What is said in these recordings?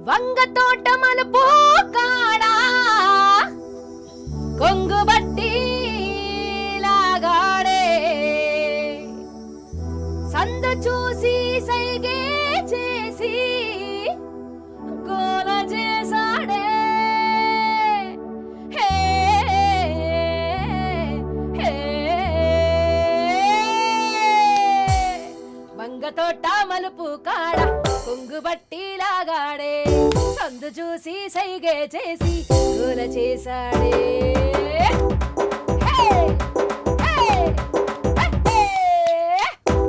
వంగ తోట మలుపు కాడా కొంగు బట్టి లాగాడే సందు చూసి సైగే చేసి గోల చేసాడే హే హే వంగ తోట మలుపు కాడా కొంగు బట్టి లాగాడే సందు చూసి సైగే చేసి గోల చేసాడే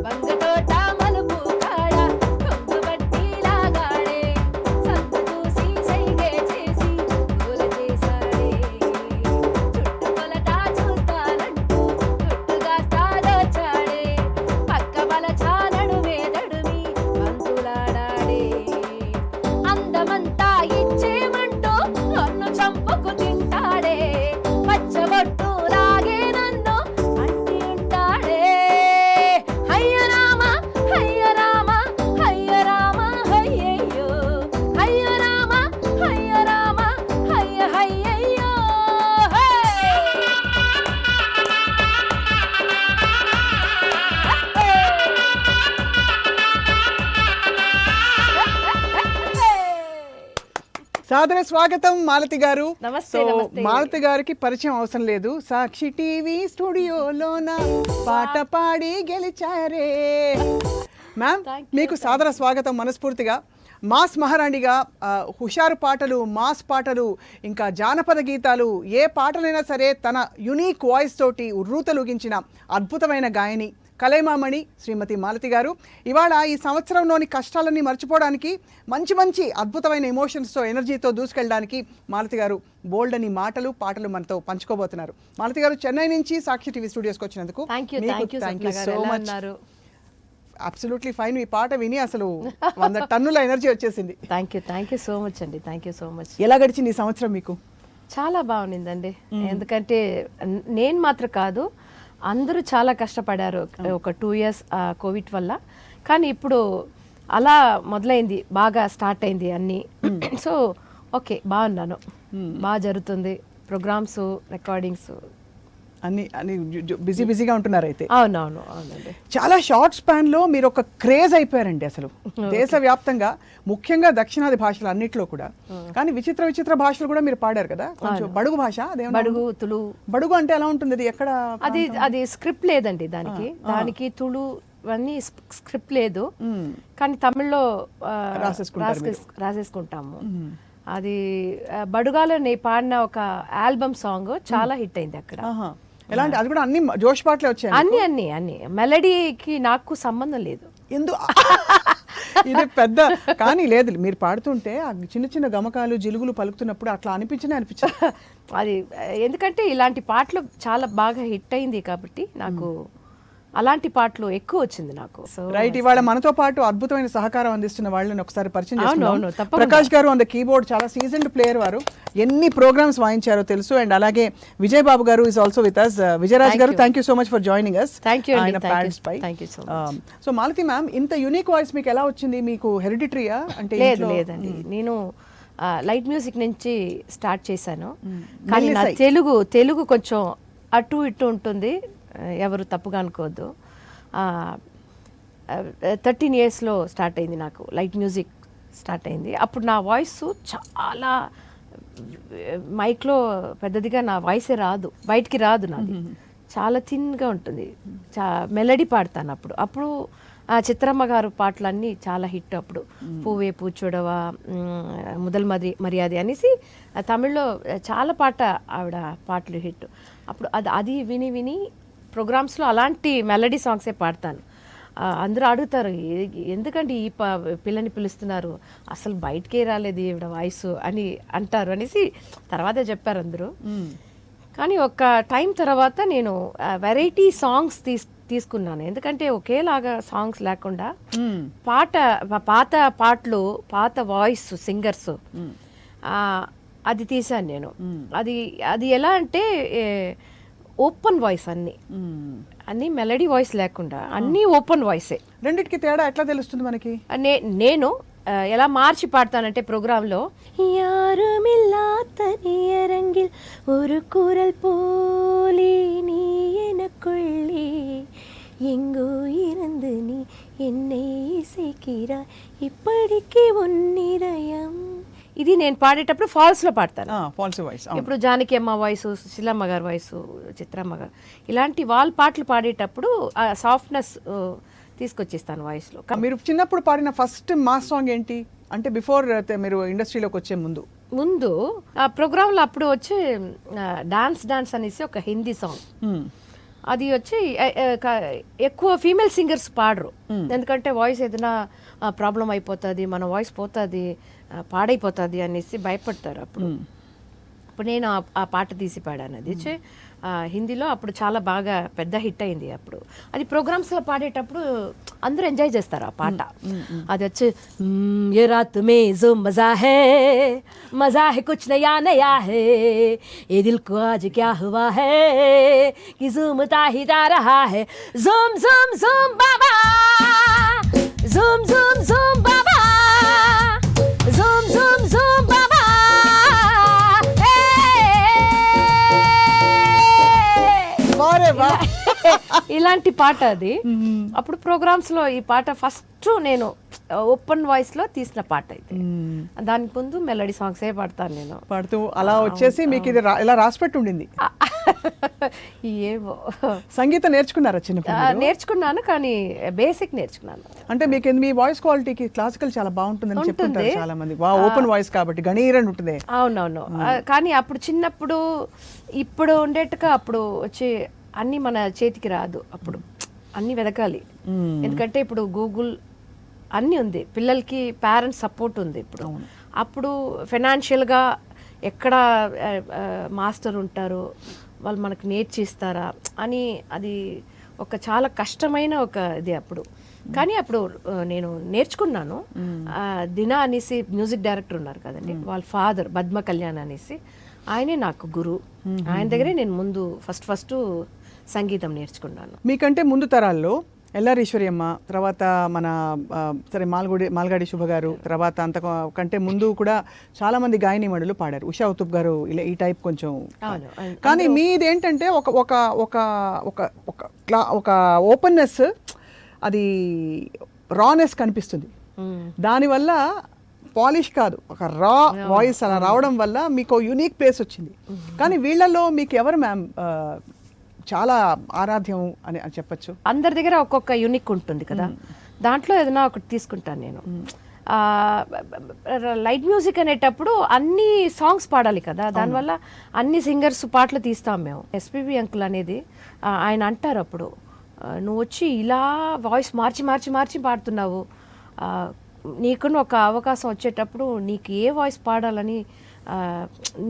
వంగ తోట మలుపు కాడ కొంగు బట్టి లాగాడే సందు చూసి సైగే చేసి గోల చేసాడే చుట్టుకొలట చూస్తానంటూ చుట్టుగా తాదొచ్చాడే పక్క బల చానడు వేదడుమి వంతులాడాడే అందమంతా ఇచ్చేమంటూ నన్ను చంపుకు తింటాడే పచ్చబొట్టు లాగే నన్ను అంటి ఉంటాడే హయ్య రామ హయ్య రామ హయ్య రామ హయ్యయ్యో హయ్య రామ హయ్య రామ హయ్య హయ్యయ్యో సాదర స్వాగతం మాలతి గారు. నమస్తే, సో నమస్తే. మాలతి గారికి పరిచయం అవసరం లేదు. సాక్షి టీవీ స్టూడియోలోన పాట పాడి గెలిచారే. మ్యామ్ Thank you, మీకు సాదర స్వాగతం మనస్ఫూర్తిగా. మాస్ మహారాణిగా హుషారు పాటలు, మాస్ పాటలు, ఇంకా జానపద గీతాలు, ఏ పాటలైనా సరే తన యునీక్ వాయిస్ తోటి ఉర్రూతలూగించిన అద్భుతమైన గాయని కలైమామణి శ్రీమతి మాలతి గారు. ఇవాళ ఈ సంవత్సరంలోని కష్టాలన్నీ మర్చిపోవడానికి, మంచి మంచి అద్భుతమైన ఎమోషన్స్తో, ఎనర్జీతో దూసుకెళ్ళడానికి మాలతి గారు బోల్డ్ అని మాటలు, పాటలు మనతో పంచుకోబోతున్నారు. మాలతి గారు చెన్నై నుంచి సాక్షి టీవీ స్టూడియోస్కి వచ్చినందుకు thank you so much. Absolutely fine. ఈ పాట విని అసలు 100 టన్నుల ఎనర్జీ వచ్చేసింది. థ్యాంక్ యూ సో మచ్ అండి. Thank you so much. ఎలా గడిచింది ఈ సంవత్సరం మీకు? చాలా బాగుండిందండి. ఎందుకంటే నేను మాత్రం కాదు, అందరూ చాలా కష్టపడారు ఒక 2 years కోవిడ్ వల్ల. కానీ ఇప్పుడు అలా మొదలైంది, బాగా స్టార్ట్ అయింది అన్నీ. సో ఓకే, బాగున్నాను, బాగా జరుగుతుంది. ప్రోగ్రామ్స్, రికార్డింగ్స్ అన్ని బిజీగా ఉంటున్నారు అయితే. అవునండి. చాలా షార్ట్ స్పాన్ లో మీరు ఒక క్రేజ్ అయిపోయారండి అసలు దేశవ్యాప్తంగా, ముఖ్యంగా దక్షిణాది భాషలు అన్నిట్లో కూడా. కానీ విచిత్ర భాషలు కూడా మీరు పాడారు కదా. కొంచెం బడుగు భాష, బడుగు, తులు. బడుగు అంటే ఎలా ఉంటుంది? అది ఎక్కడ? అది స్క్రిప్ట్ లేదండి దానికి తులు అన్నీ స్క్రిప్ట్ లేదు. కానీ తమిళ్లో రాసేసుకుంటాము. అది బడుగాలో నేను పాడిన ఒక ఆల్బమ్ సాంగ్ చాలా హిట్ అయింది అక్కడ. ఎలాంటి? అది కూడా అన్ని జోష్ పాటలే వచ్చాయి. అన్ని మెలడీకి నాకు సంబంధం లేదు. ఇది పెద్ద కానీ లేదు, మీరు పాడుతుంటే ఆ చిన్న గమకాలు, జిలుగులు పలుకుతున్నప్పుడు అట్లా అనిపించింది. అది ఎందుకంటే ఇలాంటి పాటలు చాలా బాగా హిట్ అయింది కాబట్టి నాకు అలాంటి పాటలు ఎక్కువ వచ్చింది నాకు. రైట్. ఇవాళ మనతో పాటు అద్భుతమైన సహకారం అందిస్తున్న వాళ్ళని ఒకసారి పరిచయం చేసుకుందాం. తప్పకుండా. ప్రకాష్ గారు ఆన్ ద కీబోర్డ్, చాలా సీజన్డ్ ప్లేయర్ వారు, ఎన్ని ప్రోగ్రామ్స్ వాయించారో తెలుసు. అండ్ అలాగే Vijay Babu garu is also with us. Vijayaraj garu, thank you so much for joining us. ఆయన ప్యాడ్స్ పై. సో మాలతి మ్యామ్, ఇంత యూనిక్ వాయిస్ మీకు ఎలా వచ్చింది? మీకు హెరిడిటరీయా? అంటే లేదండి, నేను లైట్ మ్యూజిక్ నుంచి స్టార్ట్ చేశాను. కానీ నా తెలుగు కొంచెం అటు ఇటు ఉంటుంది, ఎవరు తప్పుగా అనుకోవద్దు. 13 yearsలో స్టార్ట్ అయింది నాకు లైట్ మ్యూజిక్ స్టార్ట్ అయింది. అప్పుడు నా వాయిస్ చాలా మైక్లో పెద్దదిగా నా వాయిసే రాదు, బయటికి రాదు, నాది చాలా థిన్గా ఉంటుంది. మెలడీ పాడతాను అప్పుడు చిత్రమ్మ గారు పాటలన్నీ చాలా హిట్. అప్పుడు పువ్వే పూచొడవా, ముదల్ మర్యాద అనేసి తమిళ్లో చాలా ఆవిడ పాటలు హిట్. అప్పుడు అది విని ప్రోగ్రామ్స్లో అలాంటి మెలడీ సాంగ్సే పాడతాను. అందరూ అడుగుతారు, ఎందుకంటే ఈ పిల్లని పిలుస్తున్నారు, అసలు బయటకే రాలేదు ఈవిడ వాయిస్ అని అంటారు అనేసి తర్వాత చెప్పారు అందరూ. కానీ ఒక టైం తర్వాత నేను వెరైటీ సాంగ్స్ తీసుకున్నాను. ఎందుకంటే ఒకేలాగా సాంగ్స్ లేకుండా పాత పాటలు, పాత వాయిస్ సింగర్స్, అది తీశాను నేను. అది ఎలా అంటే ఓపెన్ వాయిస్, అన్ని మెలడీ వాయిస్ లేకుండా అన్నీ ఓపెన్ వాయిసే. రెండిటికి తేడా ఎట్లా తెలుస్తుంది మనకి? నేను ఎలా మార్చి పాడతానంటే ప్రోగ్రాంలో யாருமில்லாத்தனியரங்கில் ஒரு குரல் போலே நீ எனக்குள்ளே எங்கோ இருந்து நீ என்னை இசைக்கிறாய் ఇప్పటికీ ఉన్నిదయం. ఇది నేను పాడేటప్పుడు ఫాల్స్లో పాడతాను. False voice. ఇప్పుడు జానకి అమ్మ వాయిస్, సుశీలమ్మ గారి వాయిస్, చిత్రమ్మ గారు ఇలాంటి వాళ్ళ పాటలు పాడేటప్పుడు ఆ సాఫ్ట్నెస్ తీసుకొచ్చేస్తాను వాయిస్లో. మీరు చిన్నప్పుడు పాడిన ఫస్ట్ మాస్ సాంగ్ ఏంటి? అంటే బిఫోర్ మీరు ఇండస్ట్రీలోకి వచ్చే ముందు ఆ ప్రోగ్రాంలో అప్పుడు వచ్చి డాన్స్ అనేసి ఒక హిందీ సాంగ్, అది వచ్చి ఎక్కువ ఫీమేల్ సింగర్స్ పాడరు, ఎందుకంటే వాయిస్ ఏదైనా ప్రాబ్లం అయిపోతుంది, మన వాయిస్ పోతుంది, పాడైపోతుంది అనేసి భయపడతారు. అప్పుడు నేను ఆ పాట తీసి పాడాను. అది వచ్చి హిందీలో అప్పుడు చాలా బాగా పెద్ద హిట్ అయింది. అప్పుడు అది ప్రోగ్రామ్స్లో పాడేటప్పుడు అందరూ ఎంజాయ్ చేస్తారు ఆ పాట. అది వచ్చి ఏ రాత్ మే జో మజా హై కుచ్ నయా నయా హై ఏ దిల్ కో ఆజ్ క్యా హువా హై కి జూమ్తా హీ जा रहा है జూమ్ జూమ్ జూమ్ బాబా జూమ్ జూమ్ జూమ్ బాబా జూమ్ జూమ్ జూమ్ బాబా. ఇలాంటి పాట అది. అప్పుడు ప్రోగ్రామ్స్ లో ఈ పాట ఫస్ట్ నేను ఓపెన్ వాయిస్ లో తీసిన పాట ఇది. దానికి ముందు మెలడీ సాంగ్స్ ఏ పాడతాను నేను. పాడుతూ అలా వచ్చేసి మీకు ఇది ఇలా రాసిపెట్టి ఉండింది. ఏవో సంగీతం నేర్చుకున్నారా చిన్నప్పుడు? నేర్చుకున్నాను, కానీ బేసిక్ నేర్చుకున్నాను. అంటే మీకు మీ వాయిస్ క్వాలిటీకి క్లాసికల్ చాలా బాగుంటుందని చెప్తుంటారు చాలా మంది. ఓపెన్ వాయిస్ కాబట్టి గణీరని ఉంటుంది. అవునవును, కానీ అప్పుడు చిన్నప్పుడు ఇప్పుడు ఉండేట్టుగా అప్పుడు వచ్చి అన్నీ మన చేతికి రాదు. అప్పుడు అన్నీ వెతకాలి, ఎందుకంటే ఇప్పుడు గూగుల్ అన్నీ ఉంది, పిల్లలకి పేరెంట్స్ సపోర్ట్ ఉంది ఇప్పుడు. అప్పుడు ఫైనాన్షియల్గా ఎక్కడ మాస్టర్ ఉంటారు, వాళ్ళు మనకు నేర్చిస్తారా అని అది ఒక చాలా కష్టమైన ఒక ఇది అప్పుడు. కానీ అప్పుడు నేను నేర్చుకున్నాను. దినా అనేసి మ్యూజిక్ డైరెక్టర్ ఉన్నారు కదండి, వాళ్ళ ఫాదర్ పద్మ కళ్యాణ్ అనేసి, ఆయనే నాకు గురువు. ఆయన దగ్గరే నేను ముందు ఫస్ట్ సంగీతం నేర్చుకున్నాను. మీకంటే ముందు తరాల్లో ఎల్ఆర్ ఈశ్వరి అమ్మ, తర్వాత మన సరే మాల్గాడి శుభ గారు, తర్వాత అంతకంటే ముందు కూడా చాలా మంది గాయనీమణులు పాడారు. ఉషా ఉతుప్ గారు, ఇలా ఈ టైప్ కొంచెం. కానీ మీది ఏంటంటే ఒక ఒక ఒక ఒక ఒక ఓపెన్నెస్, అది రానెస్ కనిపిస్తుంది. దానివల్ల పాలిష్ కాదు, ఒక రా వాయిస్ అలా రావడం వల్ల మీకు యూనిక్ ప్లేస్ వచ్చింది. కానీ వీళ్ళల్లో మీకు ఎవరు మ్యామ్ చాలా ఆరాధ్యం అని చెప్పచ్చు? అందరి దగ్గర ఒక్కొక్క యూనిక్ ఉంటుంది కదా, దాంట్లో ఏదైనా ఒకటి తీసుకుంటాను నేను. లైట్ మ్యూజిక్ అనేటప్పుడు అన్ని సాంగ్స్ పాడాలి కదా, దానివల్ల అన్ని సింగర్స్ పాటలు తీస్తాం మేము. ఎస్పీబీ అంకుల్ అనేది ఆయన అంటారు అప్పుడు, నువ్వు వచ్చి ఇలా వాయిస్ మార్చి మార్చి మార్చి పాడుతున్నావు, నీకున్న ఒక అవకాశం వచ్చేటప్పుడు నీకు ఏ వాయిస్ పాడాలని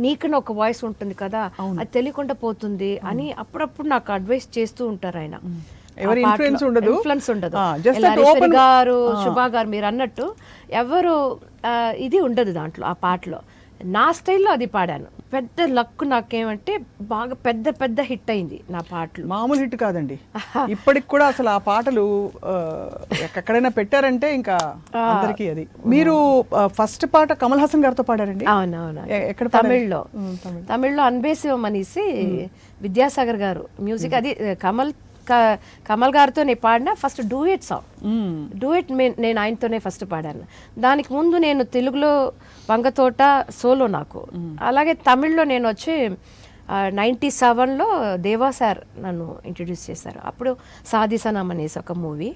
నీకున్న ఒక వాయిస్ ఉంటుంది కదా, అది తెలియకుండా పోతుంది అని అప్పుడప్పుడు నాకు అడ్వైస్ చేస్తూ ఉంటారు ఆయన. ఇన్ఫ్లుయెన్స్ ఉండదు. గారు, శుభా గారు మీరు అన్నట్టు ఎవరు ఇది ఉండదు దాంట్లో. ఆ పాటలో నా స్టైల్లో అది పాడాను. పెద్ద లక్ నాకేమంటే బాగా పెద్ద పెద్ద హిట్ అయింది నా పాటలు. మామూలు హిట్ కాదండి, ఇప్పటికి కూడా అసలు ఆ పాటలు ఎక్కడైనా పెట్టారంటే ఇంకా అందరికీ అది. మీరు ఫస్ట్ పాట కమల్ హాసన్ గారితో పాడారండి? అవునవును, ఎక్కడ? తమిళ్లో అన్బేసివం అనేసి విద్యాసాగర్ గారు మ్యూజిక్. అది కమల్ గారితో నేను పాడిన ఫస్ట్ డూయట్ సాంగ్. డూయట్ నేను ఆయనతోనే ఫస్ట్ పాడాను. దానికి ముందు నేను తెలుగులో వంగతోట సోలో నాకు. అలాగే తమిళ్లో నేను వచ్చి 97లో దేవా సార్ నన్ను ఇంట్రడ్యూస్ చేశారు. అప్పుడు సాధిసనం అనేసి ఒక మూవీ,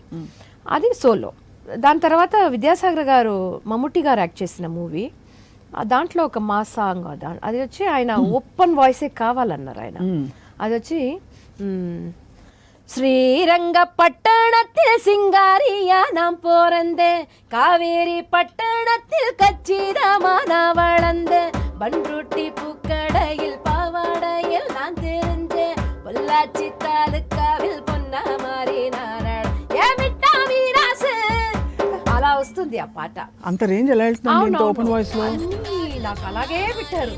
అది సోలో. దాని తర్వాత విద్యాసాగర్ గారు మమ్ముట్టి గారు యాక్ట్ చేసిన మూవీ, దాంట్లో ఒక మా సాంగ్, అది వచ్చి ఆయన ఓపెన్ వాయిసే కావాలన్నారు ఆయన. అది వచ్చి ஸ்ரீரங்கப்பட்டணத்தில் சிங்காரியா நாம் போறந்தே, காவேரி பட்டணத்தில் கச்சிதமான வளர்ந்தே, பன்ருட்டி பூக்கடையில் பாவாடையில் நான் தெரிஞ்சேன், பொள்ளாச்சி தாலுக்காவில் பொன்னா மாறி నారాయణ ఏ మిట్టా వీరాసు. అలా వస్తుంది ఆ పాట. అంత రేంజ్ ఎలా వెళ్తుంది ఓపెన్ వాయిస్ లో? నాకు అలాగే పెట్టారు,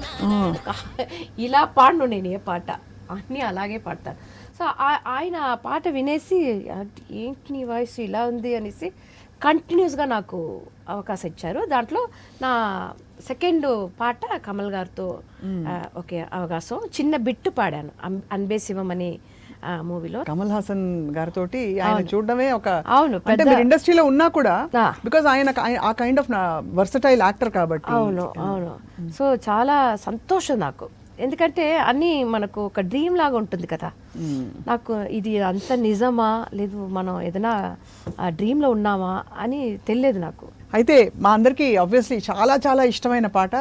ఇలా పాడను నేను ఏ పాట, అన్నీ అలాగే పాడతాను. సో ఆయన ఆ పాట వినేసి ఏంటి నీ వాయిస్ ఇలా ఉంది అనేసి కంటిన్యూస్గా నాకు అవకాశం ఇచ్చారు. దాంట్లో నా సెకండ్ పాట కమల్ గారితో ఒకే అవకాశం, చిన్న బిట్టు పాడాను అన్బే శివం అని మూవీలో. కమల్ హాసన్ గారితో ఆయన చూడడమే ఒక, అవును, అంటే మీరు ఇండస్ట్రీలో ఉన్నా కూడా బికాజ్ ఆయన ఆ కైండ్ ఆఫ్ వర్సటైల్ యాక్టర్ కాబట్టి. అవును అవును. సో చాలా సంతోషం నాకు, ఎందుకంటే అన్నీ మనకు ఒక డ్రీమ్ లాగా ఉంటుంది కదా. నాకు ఇది అంత నిజమా లేదు మనం ఏదైనా డ్రీమ్లో ఉన్నామా అని తెలియదు నాకు. అయితే మా అందరికీ ఆబ్వియస్లీ చాలా చాలా ఇష్టమైన పాట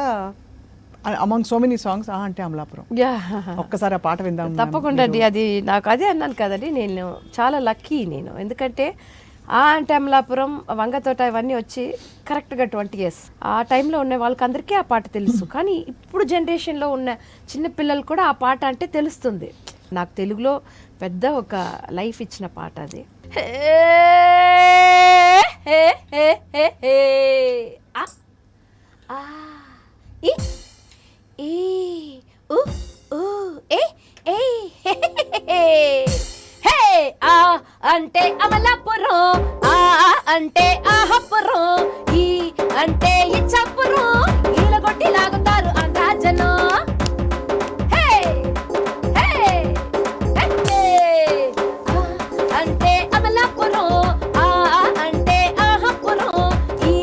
అమంగ్ సో మెనీ సాంగ్స్ అంటే అమలాపురం. ఒక్కసారి ఆ పాట విందాం. తప్పకుండా అండి. అది నాకు అదే అన్నాను కదండి, నేను చాలా లక్కీ నేను, ఎందుకంటే అంటే అమలాపురం, వంగతోట ఇవన్నీ వచ్చి కరెక్ట్గా 20 years ఆ టైంలో ఉన్న వాళ్ళకి అందరికీ ఆ పాట తెలుసు. కానీ ఇప్పుడు జనరేషన్లో ఉన్న చిన్న పిల్లలు కూడా ఆ పాట అంటే తెలుస్తుంది. నాకు తెలుగులో పెద్ద ఒక లైఫ్ ఇచ్చిన పాట అది. అంటే అమలాపురం, అంటే ఆహపురం, ఈ అంటే ఇచ్చాపురం, ఈలగొట్టి లాగుతారు ఆంధ్రాజనం. అంటే అమలాపురం, అంటే ఆహపురం, ఈ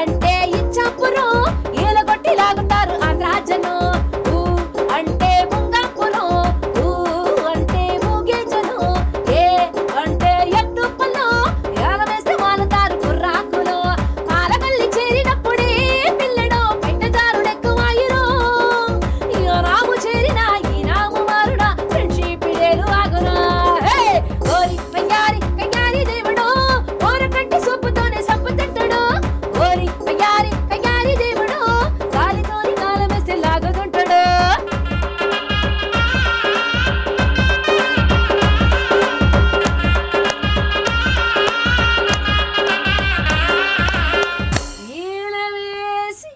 అంటే ఇచ్చాపురం, ఈలగొట్టి లాగుతారు ఆంధ్రాజనం. అంటే ముంగాపురం, అంటే మూగే జనం, ఏ అంటే ఎట్టు పొలం, ఏలవేస్తే వాలుతారు కుర్రాకులు. పాలగల్లి చేరినప్పుడే పిల్లడు పెట్టదారుడెక్కువాయిరు, రాము చేరిన ఈ రాము మారుడ ఫ్రెండ్షిప్ లేలు ఆగునా. ఓరి కయ్యారి కయ్యారి దేవుడు, ఓరకంటి సూపుతోనే సంపు తింటాడు. ఓరి కయ్యారి కయ్యారి దేవుడు, గాలితోని కాలమేస్తే లాగుతుంటాడు. ఈలవేసి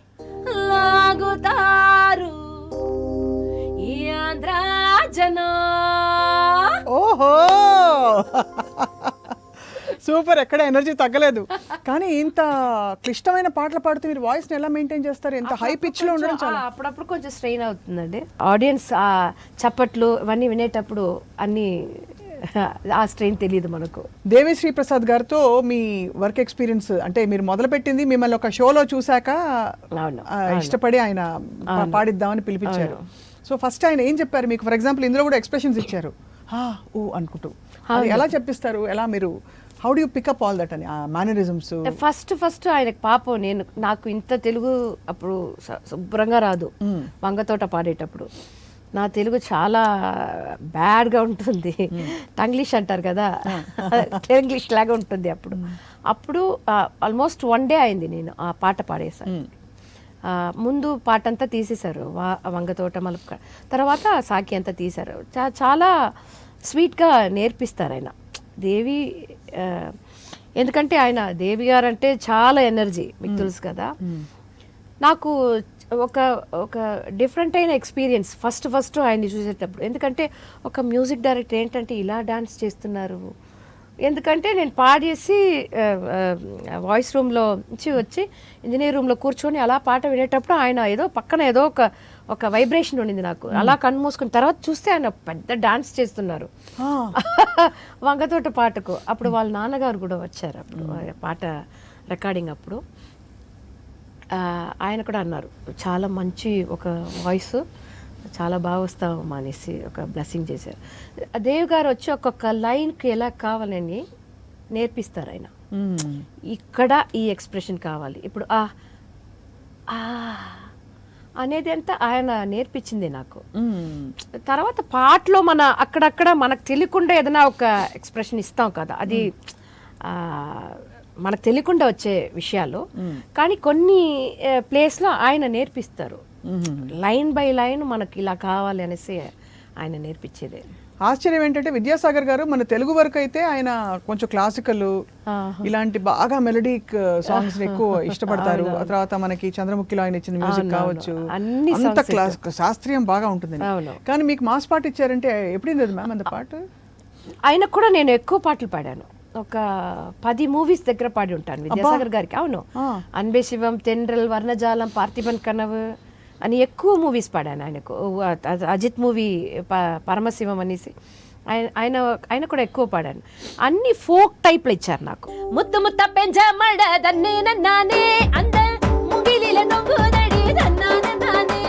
లాగుతారు ఈ ఆంధ్రా జనం. ఓహో సూపర్, ఎక్కడ ఎనర్జీ తగ్గలేదు. కానీ ఇంత క్లిష్టమైన పాటలు పాడుతూ మీరు వాయిస్ ని ఎలా మెయింటైన్ చేస్తారు? ఇంత హై పిచ్ లో ఉండడం చాలా. అప్పుడప్పుడు కొంచెం స్ట్రెయిన్ అవుతుందండి. ఆడియన్స్ ఆ చప్పట్లు ఇవన్నీ వినేటప్పుడు అన్ని ఆ స్ట్రెయిన్ తెలియదు మనకు. దేవిశ్రీ ప్రసాద్ గారితో మీ వర్క్ ఎక్స్పీరియన్స్, అంటే మీరు మొదలుపెట్టింది మిమ్మల్ని ఒక షోలో చూశాక ఇష్టపడి ఆయన పాడిద్దామని పిలిపించారు. సో ఫస్ట్ ఆయన ఏం చెప్పారు మీకు? ఫర్ ఎగ్జాంపుల్ ఇందులో కూడా ఎక్స్ప్రెషన్స్ ఇచ్చారు, ఓ అనుకుంటూ. అది ఎలా చెప్పిస్తారు? ఎలా మీరు how do you pick up all that అని మేనరిజమ్స్? ఫస్ట్ ఆయనకు పాపం, నాకు ఇంత తెలుగు అప్పుడు శుభ్రంగా రాదు. వంగతోట పాడేటప్పుడు నా తెలుగు చాలా బ్యాడ్గా ఉంటుంది. టంగ్లీష్ అంటారు కదా, టంగ్లీష్ లాగా ఉంటుంది. అప్పుడు ఆల్మోస్ట్ 1 day అయింది నేను ఆ పాట పాడేసాను. ముందు పాట అంతా తీసేశారు, వంగతోట మలుపు, తర్వాత సాకి అంతా తీశారు. చాలా స్వీట్గా నేర్పిస్తారు ఆయన దేవి. ఎందుకంటే ఆయన దేవి గారు అంటే చాలా ఎనర్జీ, మీకు తెలుసు కదా. నాకు ఒక డిఫరెంట్ అయిన ఎక్స్పీరియన్స్ ఫస్ట్ ఆయన్ని చూసేటప్పుడు. ఎందుకంటే ఒక మ్యూజిక్ డైరెక్టర్ ఏంటంటే ఇలా డాన్స్ చేస్తున్నారు. ఎందుకంటే నేను పాడేసి వాయిస్ రూమ్లో నుంచి వచ్చి ఇంజనీర్ రూమ్లో కూర్చొని అలా పాట వినేటప్పుడు ఆయన ఏదో పక్కన ఏదో ఒక వైబ్రేషన్ ఉండింది నాకు. అలా కన్ను మూసుకుని తర్వాత చూస్తే ఆయన పెద్ద డాన్స్ చేస్తున్నారు వంగతోట పాటకు. అప్పుడు వాళ్ళ నాన్నగారు కూడా వచ్చారు అప్పుడు పాట రికార్డింగ్ అప్పుడు. ఆయన కూడా అన్నారు, చాలా మంచి ఒక వాయిస్, చాలా బాగా వస్తావు అనేసి ఒక బ్లెస్సింగ్ చేశారు. దేవ్ గారు వచ్చి ఒక్కొక్క లైన్కి ఎలా కావాలని నేర్పిస్తారు ఆయన. ఇక్కడ ఈ ఎక్స్ప్రెషన్ కావాలి, ఇప్పుడు అనేది అంతా ఆయన నేర్పించింది నాకు. తర్వాత పాటలో అక్కడక్కడ మనకు తెలియకుండా ఏదైనా ఒక ఎక్స్ప్రెషన్ ఇస్తాం కదా, అది మనకు తెలియకుండా వచ్చే విషయాలు. కానీ కొన్ని ప్లేస్లో ఆయన నేర్పిస్తారు, లైన్ బై లైన్ మనకి ఇలా కావాలి అనేసి ఆయన నేర్పించేది. ఆశ్చర్యం ఏంటంటే విద్యాసాగర్ గారు మన తెలుగు వరకు అయితే ఆయన కొంచెం క్లాసికల్ ఇలాంటి బాగా మెలోడిక్ సాంగ్స్ ఎక్కువ ఇష్టపడతారు. ఆ తర్వాత మనకి చంద్రముఖిలో ఆయన ఇచ్చిన మ్యూజిక్ కావచ్చు, అంత శాస్త్రీయం బాగా ఉంటుంది. కానీ మీకు మాస్ పాట ఇచ్చారంటే ఎప్పుడైంది అది మ్యామ్ అంత పాట? ఆయనకు కూడా నేను ఎక్కువ పాటలు పాడాను. ఒక 10 మూవీస్ దగ్గర పాడి ఉంటాను విద్యాసాగర్ గారికి. అవును, అన్బే శివం, తెండ్రల్, వర్ణజాలం, పార్థిబన్ కనవ్ అని ఎక్కువ మూవీస్ పాడాను ఆయనకు. అజిత్ మూవీ పరమశివం అనేసి ఆయన ఆయన కూడా ఎక్కువ పాడాను. అన్ని ఫోక్ టైప్లో ఇచ్చారు నాకు. ముత్తు ముత్త పెంచమడ దన్నే నన్నానే అంద ముగిలిల నొంగుదడి దన్నాన నానే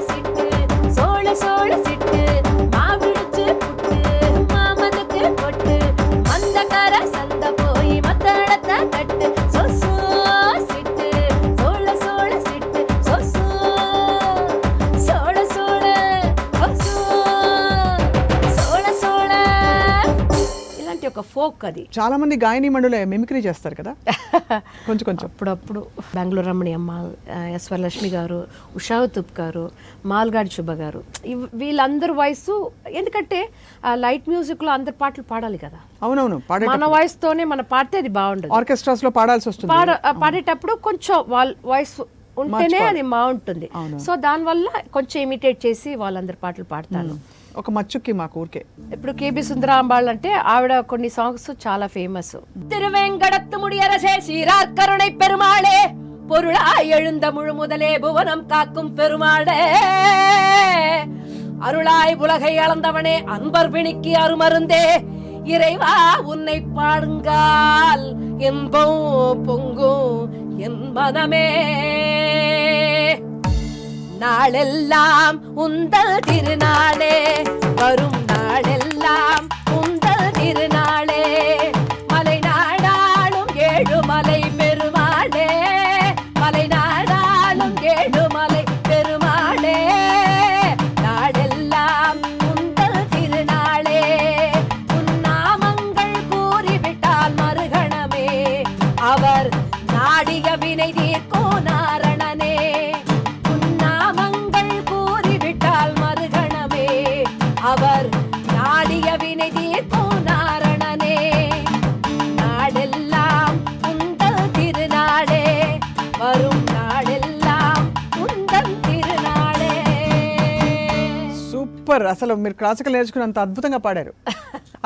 సిట్టు సోళ సోళ సిట్టు మావిడుచు పుట్టు మామనుకు పొట్టు మందకర సంద పోయి మత్తడత తట్టు సోసు సిట్టు సోళ సోళ సిట్టు సోసు సోళ సోళ సోళ సోళ ఇలాంటి ఒక ఫోక్ అది. చాలా మంది గాయని మండలి మిమిక్రీ చేస్తారు కదా, కొంచెం కొంచెం. అప్పుడప్పుడు బెంగళూరు రమణి అమ్మ, ఎస్ వరలక్ష్మి గారు, ఉషా ఉతుప్ గారు, మాల్గాడి శుభ గారు, వీళ్ళందరి వాయిస్. ఎందుకంటే లైట్ మ్యూజిక్ లో అందరి పాటలు పాడాలి కదా. అవునవును, మన వాయిస్ తోనే మన పాడితే అది బాగుండదు. ఆర్కెస్ట్రాస్ లో పాడాల్సి వస్తుంది. పాడేటప్పుడు కొంచెం వాళ్ళ వాయిస్ ఉంటేనే అది బాగుంటుంది. సో దానివల్ల కొంచెం ఇమిటేట్ చేసి వాళ్ళందరి పాటలు పాడతాను. ఒక మచ్చుకి మా ఊరికే. ఇప్పుడు కేబి సుందరాంబాళ్ అంటే ఆవిడ కొన్ని సాంగ్స్ చాలా ఫేమస్. తిరువేంకడత్తు ముడియరసే சீரார் கருணை பெருமாளே பொருளாய் எழுந்த முழு முதலே புவனம் காக்கும் பெருமாளே அருளாய் உலகை அளந்தவனே அன்பர் பிணிக்கு அருமருந்தே இறைவா உன்னை பாடுங்கால் என்பம் பொங்கும் என் மனமே நாளெல்லாம் உந்தல் திருநாளே வரும் நாளெல்லாம் உந்தல் திருநாளே மலை நாடாளும் ஏழுமலை பெருமாளே மலை நாடாளும் ஏழுமலை பெருமாளே நாளெல்லாம் உந்தல் திருநாளே உன் நாமங்கள் கூறிவிட்டால் மறுகணமே அவர் நாடிய வினை தீர்க்கும் நாரணனே அவர் நாடிய வினை தீர்க்கும் நாரணனே நாடெல்லாம் உந்தல் திருநாளே வரும் నాడెల్లాం உந்தல் திருநாளే. సూపర్. అసలు మీరు క్లాసికల్ నేర్చుకున్నంత అద్భుతంగా పాడారు.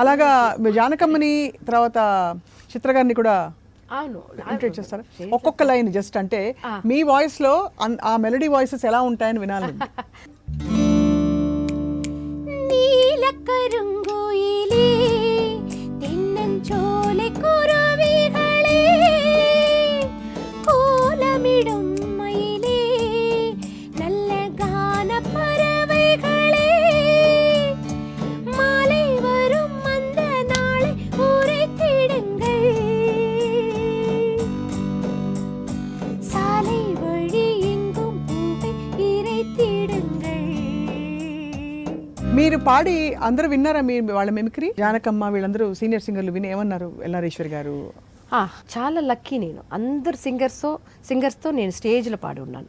అలాగా మీరు జానకమ్మని తర్వాత చిత్రగారిని కూడా ఇంట్రడ్యూస్ చేస్తారా? ఒక్కొక్క లైన్ జస్ట్ అంటే మీ వాయిస్ లో ఆ మెలడీ వాయిసెస్ ఎలా ఉంటాయని వినాలి. നീലക്കരുങ്കുയിലേ തെന്നഞ്ചോല കുരുവികളേ കോലമിടും മയിലേ നല്ല ഗാനപ്പറവൈകളേ മാலை വരും அந்த நாளை உரைத்திடுங்கள் சாலை வழி எங்கும் பூவை இறைத்திடுங்கள். మీరు పాడి అందరూ విన్నారా? మీరు వాళ్ళ మిమిక్రీ, జానకమ్మ వీళ్ళందరూ సీనియర్ సింగర్లు విని ఏమన్నారు? ఎల్లారేశ్వరి గారు. చాలా లక్కీ నేను. అందరు సింగర్స్తో నేను స్టేజ్లో పాడి ఉన్నాను.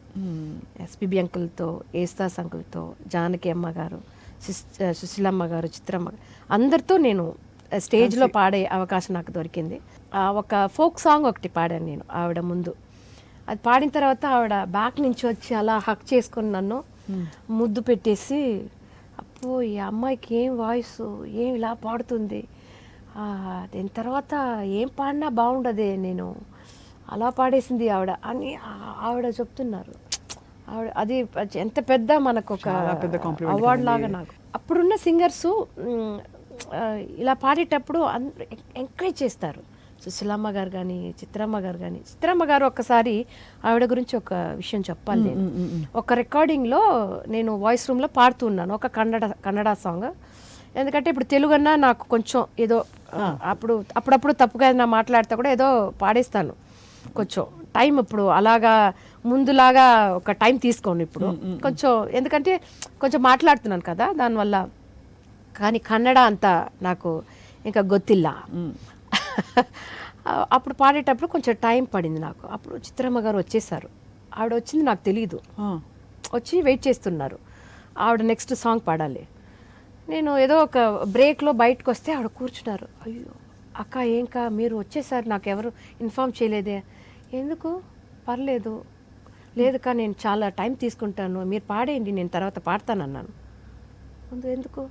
ఎస్పీబీ అంకుల్తో, ఏస్తాస్ అంకుల్తో, జానకి అమ్మ గారు, సుశీలమ్మ గారు, చిత్రమ్మ గారు, అందరితో నేను స్టేజ్లో పాడే అవకాశం నాకు దొరికింది. ఒక ఫోక్ సాంగ్ ఒకటి పాడాను నేను ఆవిడ ముందు. అది పాడిన తర్వాత ఆవిడ బ్యాక్ నుంచి వచ్చి అలా హక్ చేసుకొని నన్ను ముద్దు పెట్టేసి, అప్పో ఈ అమ్మాయికి ఏం వాయిస్, ఏం ఇలా పాడుతుంది, దీని తర్వాత ఏం పాడినా బాగుండదే, నేను అలా పాడేసింది ఆవిడ అని ఆవిడ చెప్తున్నారు. ఆవిడ అది ఎంత పెద్ద మనకు ఒక అవార్డు లాగా. నాకు అప్పుడున్న సింగర్స్ ఇలా పాడేటప్పుడు ఎంకరేజ్ చేస్తారు. సుశీలమ్మ గారు కానీ, చిత్రమ్మ గారు కానీ. చిత్రమ్మ గారు ఒక్కసారి ఆవిడ గురించి ఒక విషయం చెప్పాలి. నేను ఒక రికార్డింగ్లో నేను వాయిస్ రూమ్లో పాడుతున్నాను ఒక కన్నడ సాంగ్. ఎందుకంటే ఇప్పుడు తెలుగు అన్నా నాకు కొంచెం ఏదో అప్పుడప్పుడు తప్పుగా ఏదైనా మాట్లాడితే కూడా ఏదో పాడేస్తాను. కొంచెం టైం ఇప్పుడు అలాగా ముందులాగా ఒక టైం తీసుకోండి ఇప్పుడు కొంచెం, ఎందుకంటే కొంచెం మాట్లాడుతున్నాను కదా దానివల్ల. కానీ కన్నడ అంతా నాకు ఇంకా గొత్తిల్ల. అప్పుడు పాడేటప్పుడు కొంచెం టైం పడింది నాకు. అప్పుడు చిత్రమ్మ గారు వచ్చేసారు. ఆవిడ వచ్చింది నాకు తెలియదు, వచ్చి వెయిట్ చేస్తున్నారు. ఆవిడ నెక్స్ట్ సాంగ్ పాడాలి. నేను ఏదో ఒక బ్రేక్లో బయటకు వస్తే ఆవిడ కూర్చున్నారు. అయ్యో అక్క ఏంకా మీరు వచ్చేసారు, నాకు ఎవరు ఇన్ఫామ్ చేయలేదే. ఎందుకు పర్లేదు, లేదుకా నేను చాలా టైం తీసుకుంటాను, మీరు పాడేయండి నేను తర్వాత పాడతానన్నాను. ముందు ఎందుకు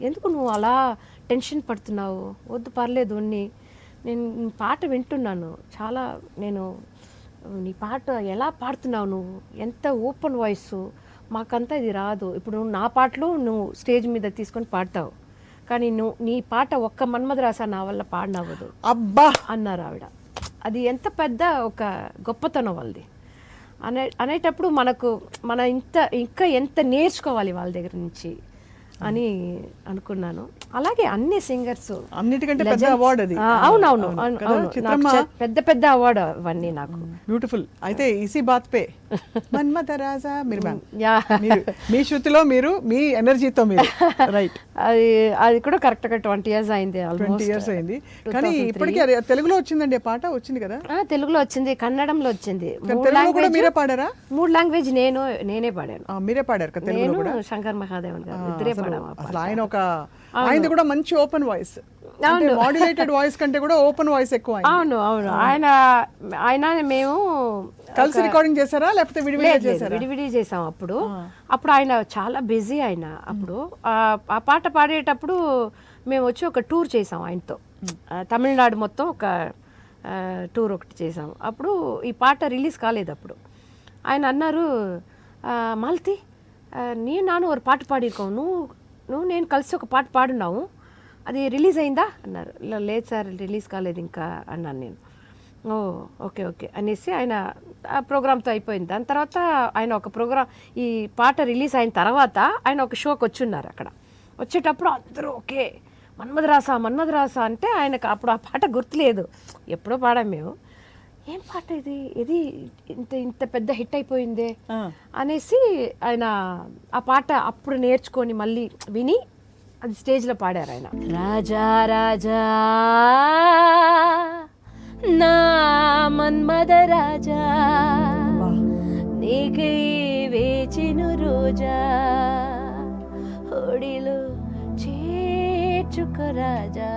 ఎందుకు నువ్వు అలా టెన్షన్ పడుతున్నావు, వద్దు పర్లేదు నేను నీ పాట వింటున్నాను, చాలా నేను నీ పాట ఎలా పాడుతున్నావు, నువ్వు ఎంత ఓపెన్ వాయిస్, మాకంతా ఇది రాదు. ఇప్పుడు నువ్వు నా పాటలు నువ్వు స్టేజ్ మీద తీసుకొని పాడతావు, కానీ నీ పాట ఒక్క మన్మథరాస నా వల్ల పాడినవ్వదు అబ్బా అన్నారు ఆవిడ. అది ఎంత పెద్ద ఒక గొప్పతనం వాళ్ళది అనేటప్పుడు మన ఇంకా ఎంత నేర్చుకోవాలి వాళ్ళ దగ్గర నుంచి అని అనుకున్నాను. అలాగే అన్ని సింగర్స్ అన్నిటికంటే పెద్ద అవార్డు అది. అవునవును, చిత్రమ్మ పెద్ద అవార్డు అవన్నీ నాకు. బ్యూటిఫుల్. అయితే ఇసి బాత్ పే మన్మథ రాజా మీరు యా, మీ శృతిలో మీరు, మీ ఎనర్జీతో మీరు, రైట్. అది కూడా కరెక్ట్గా 20 years అయింది, 20 years అయింది. కానీ ఇప్పటికీ అది తెలుగులో వచ్చిందండి ఆ పాట, వచ్చింది కదా? తెలుగులో వచ్చింది, కన్నడంలో వచ్చింది. తెలుగులో కూడా మీరే పాడారా? 3 లాంగ్వేజ్ నేనే పాడాను. మీరే పాడారు కదా తెలుగులో కూడా? శంకర్ మహాదేవన్ గారు ఇద్దరే పాడాము. అసలు ఆయనది కూడా మంచి ఓపెన్ వాయిస్, మాడ్యులేటెడ్ వాయిస్ కంటే కూడా ఓపెన్ వాయిస్ ఎక్కువ. అవును. ఆయన మేము కలిసి రికార్డింగ్ చేశారా లేకపోతే విడివిడి చేసాం. అప్పుడు ఆయన చాలా బిజీ. ఆయన అప్పుడు ఆ పాట పాడేటప్పుడు మేము వచ్చి ఒక టూర్ చేసాం ఆయనతో, తమిళనాడు మొత్తం ఒక టూర్ ఒకటి చేసాం. అప్పుడు ఈ పాట రిలీజ్ కాలేదు. అప్పుడు ఆయన అన్నారు, మాలతి నాను ఒక పాట పాడిరుకోం, నువ్వు నేను కలిసి ఒక పాట పాడున్నావు, అది రిలీజ్ అయిందా అన్నారు. లేదు సార్ రిలీజ్ కాలేదు ఇంకా అన్నాను నేను. ఓకే అనేసి ఆయన ఆ ప్రోగ్రామ్తో అయిపోయింది. దాని తర్వాత ఆయన ఒక ప్రోగ్రామ్, ఈ పాట రిలీజ్ అయిన తర్వాత ఆయన ఒక షోకి వచ్చున్నారు. అక్కడ వచ్చేటప్పుడు అందరూ ఓకే మన్మథరాస అంటే ఆయనకు అప్పుడు ఆ పాట గుర్తులేదు, ఎప్పుడో పాడాం మేము. ఏం పాట ఇది ఇంత పెద్ద హిట్ అయిపోయిందే అనేసి ఆయన ఆ పాట అప్పుడు నేర్చుకొని మళ్ళీ విని అది స్టేజ్లో పాడారు ఆయన. రాజా రాజా నా మన్మథ రాజా, నీకై వేచిను రోజా, ఒడిలో చేర్చుక రాజా.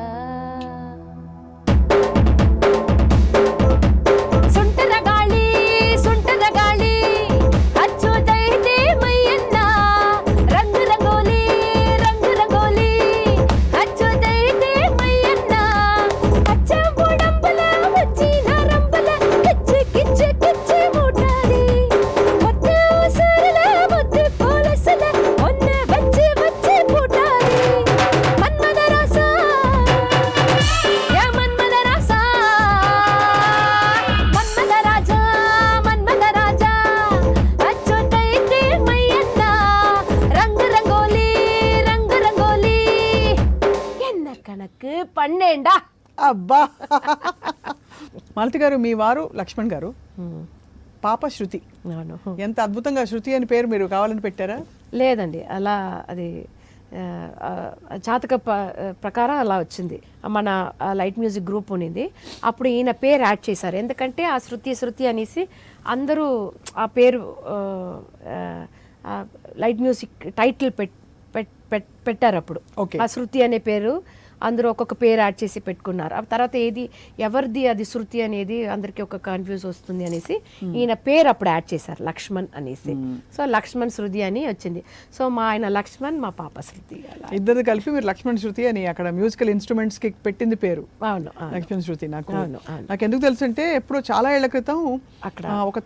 పన్నెండా అబ్బా. మాలతి గారు, మీ వారు లక్ష్మణ్ గారు, పాప శృతి. ఎంత అద్భుతంగా శృతి అని పేరు మీరు కావాలని పెట్టారా? లేదండి, అలా అది జాతక ప్రకారం అలా వచ్చింది. మన లైట్ మ్యూజిక్ గ్రూప్ ఉన్నింది, అప్పుడు ఈయన పేరు యాడ్ చేశారు. ఎందుకంటే ఆ శృతి అనేసి అందరూ ఆ పేరు లైట్ మ్యూజిక్ టైటిల్ పెట్టారు. అప్పుడు ఆ శృతి అనే పేరు అందరూ ఒక్కొక్క పేరు యాడ్ చేసి పెట్టుకున్నారు. ఆ తర్వాత ఎవరిది అది శృతి అనేది అందరికీ ఒక కన్ఫ్యూజ్ వస్తుంది అనేసి ఈయన పేరు అప్పుడు యాడ్ చేశారు, లక్ష్మణ్ అనేసి. సో లక్ష్మణ్ శృతి అని వచ్చింది. సో మా ఆయన లక్ష్మణ్, మా పాప శృతి, ఇద్దరు కలిపి మీరు లక్ష్మణ్ శృతి అని అక్కడ మ్యూజికల్ ఇన్స్ట్రుమెంట్స్ కి పెట్టింది పేరు. అవును, లక్ష్మణ్ శృతి. నాకు ఎందుకు తెలుసు అంటే, ఎప్పుడో చాలా ఏళ్ల క్రితం అక్కడ ఒక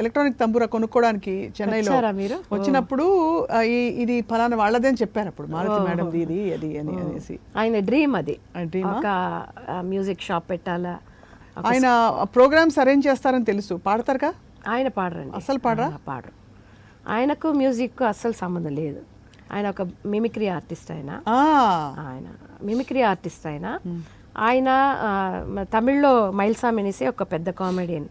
ఎలక్ట్రానిక్ తంబూరా కొనుక్కోవడానికి చెన్నైలో వచ్చినప్పుడు ఇది ఫలానా వాళ్ళదే అని చెప్పారు అప్పుడు, మాలతి మేడం ఇది అది అని అనేసి. ఆయన డ్రీమ్ అది, ఒక మ్యూజిక్ షాప్ పెట్టాలా. ఆయన ప్రోగ్రామ్స్ అరేంజ్ చేస్తారని తెలుసు. పాడతారుగా? ఆయన పాడరండి, అసలు పాడరు. ఆయనకు మ్యూజిక్ అస్సలు సంబంధం లేదు. ఆయన ఒక మిమిక్రీ ఆర్టిస్ట్. ఆయన మిమిక్రీ ఆర్టిస్ట్. ఆయన తమిళ్లో మైల్సామ్ అనేసి ఒక పెద్ద కామెడియన్,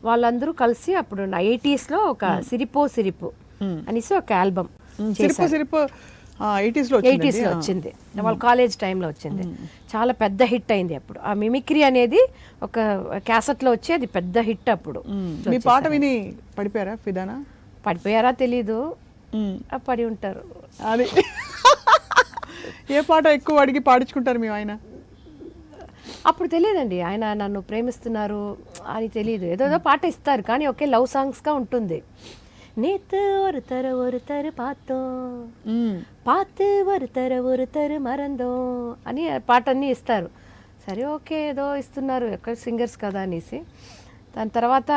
వాళ్ళందరూ కలిసి అప్పుడు 80s లో ఒక సిరిపు అనేసి ఒక ఆల్బమ్ చేశారు. 80s లో వచ్చింది, వాళ్ళ కాలేజ్ టైంలో వచ్చింది. చాలా పెద్ద హిట్ అయింది అప్పుడు. ఆ మిమిక్రీ అనేది ఒక క్యాసెట్ లో వచ్చి అది పెద్ద హిట్. అప్పుడు మీ పాట విని పడిపోయారా ఫిదానా? పడిపోయారా తెలీదు, పడి ఉంటారు. అది ఏ పాట ఎక్కువ అడిగి పాడించుకుంటారు మీ ఆయన? అప్పుడు తెలియదండి, ఆయన నన్ను ప్రేమిస్తున్నారు అని తెలియదు. ఏదో పాట ఇస్తారు కానీ ఒకే లవ్ సాంగ్స్గా ఉంటుంది. நேத்து ஒருத்தர் பார்த்தோம், பார்த்து ஒருத்தர் మరందోం అని పాటన్నీ ఇస్తారు. సరే ఓకే ఏదో ఇస్తున్నారు ఎక్కడ సింగర్స్ కదా అనేసి. దాని తర్వాత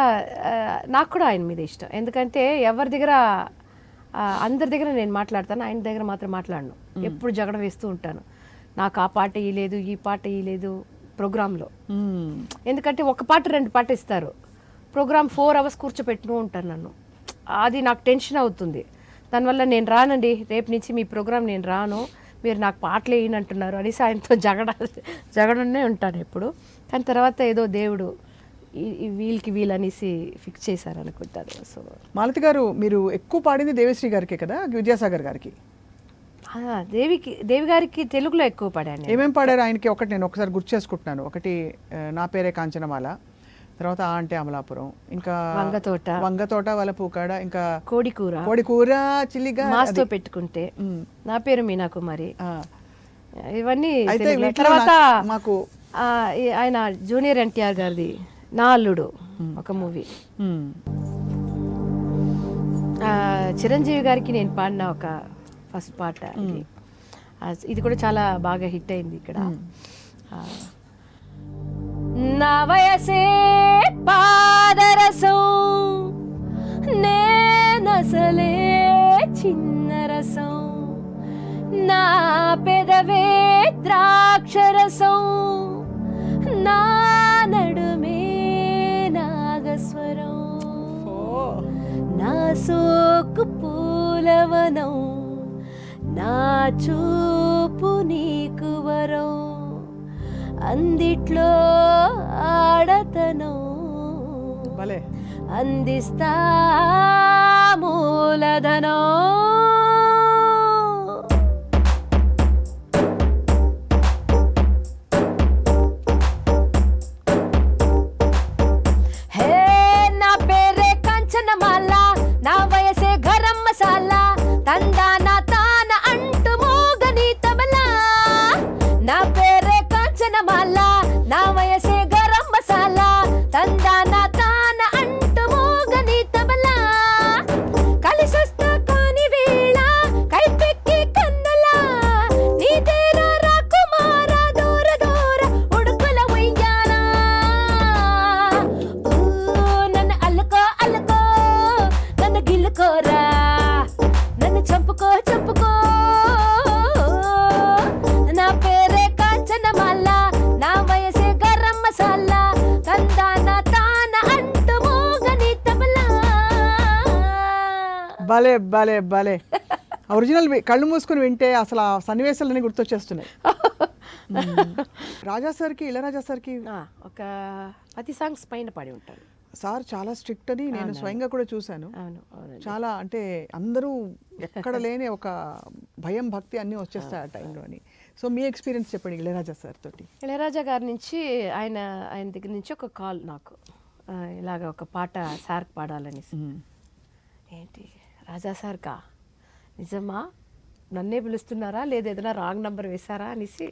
నాకు కూడా ఆయన మీద ఇష్టం. ఎందుకంటే ఎవరి దగ్గర అందరి దగ్గర నేను మాట్లాడతాను, ఆయన దగ్గర మాత్రం మాట్లాడను. ఎప్పుడు జగడ వేస్తూ ఉంటాను. నాకు ఆ పాట ఇయ్యలేదు, ఈ పాట ఇయ్యలేదు ప్రోగ్రాంలో. ఎందుకంటే ఒక పాట 2 పాట ఇస్తారు, ప్రోగ్రామ్ 4 hours కూర్చోపెట్టుతూ ఉంటాను నన్ను. అది నాకు టెన్షన్ అవుతుంది. దానివల్ల నేను రానండి, రేపు నుంచి మీ ప్రోగ్రామ్ నేను రాను, మీరు నాకు పాటలు వేయనంటున్నారు అనేసి ఆయనతో జగడనే ఉంటాను ఎప్పుడు. కానీ తర్వాత ఏదో దేవుడు వీళ్ళు అనేసి ఫిక్స్ చేశారు అనుకుంటారు. సో మాలతి గారు, మీరు ఎక్కువ పాడింది దేవిశ్రీ గారికే కదా, విద్యాసాగర్ గారికి? దేవి గారికి తెలుగులో ఎక్కువ పాడాను. ఏమేమి పాడారు ఆయనకి? నేను ఒకసారి గుర్తు చేసుకుంటున్నాను. ఒకటి నా పేరే కాంచనమాల, తర్వాత ఆ అంటే అమలాపురం, ఇంకా వంగతోట వాళ్ళ పూకాడ, ఇంకా కోడికూర చిల్లిగా మాస్తో పెట్టుకుంటే, నా పేరు మీనాకుమారి, ఇవన్నీ. తర్వాత మాకు ఆయన జూనియర్ ఎన్టీఆర్ గారిది నా అల్లుడు ఒక మూవీ. చిరంజీవి గారికి నేను పాడిన ఒక ఫస్ట్ పాట ఇది కూడా చాలా బాగా హిట్ అయింది ఇక్కడ. నా వయసే పాదరసం, నేనసలే చిన్న రసం, నా పెదవే ద్రాక్షరసం, నా నడుమే నాగస్వరం, నా సోకు పూలవనం, నా చూపు నీకు వరం, అందిట్లో ఆడతనం, అందిస్తా మూలధనం. హే నా పేరే కాంచనమాల, నా వయసే గరం మసాలా, తందాన తాన అంటు మోగని తబలా. నా పేరే కాంచనమాల, నా వయసే గరం మసాలా, తందాన తాన అంటు మోగని తబలా. కలిసొస్తా కాని వేళ కైపెక్కి కన్నలా, నీ తేరా రాకుమార దూర దూర ఉడుకుల ఉయ్యాలా. నన్ను అల్లుకో అల్లుకో, నన్ను గిల్లుకోరా, నన్ను చంపుకో చంపుకో. నా పేరే కాంచనమాల, నా వయసే గరం మసాలా, తందాన తాన అంటు మోగని తబలా. భలే భలే భలే. ఒరిజినల్ కళ్ళు మూసుకుని వింటే అసలు ఆ సన్నివేశాలన్నీ గుర్తొచ్చేస్తున్నాయి. రాజా సార్కి, ఇళయరాజా సార్కి ఒక 10 సాంగ్స్ పైన పాడి ఉంటారు. సార్ చాలా స్ట్రిక్ట్ అని నేను స్వయంగా కూడా చూశాను. చాలా అంటే అందరూ ఎక్కడ లేని ఒక భయం భక్తి అన్నీ వచ్చేస్తాయి ఆ టైంలో అని. సో మీ ఎక్స్పీరియన్స్ చెప్పండి ఇళయరాజా సార్ తోటి. ఇళయరాజా గారి నుంచి ఆయన దగ్గర నుంచి ఒక కాల్ నాకు, ఇలాగ ఒక పాట సార్కి పాడాలని. ఏంటి రాజా సార్కా, నిజమా నన్నే పిలుస్తున్నారా, లేదా ఏదైనా రాంగ్ నెంబర్ వేశారా అనేసి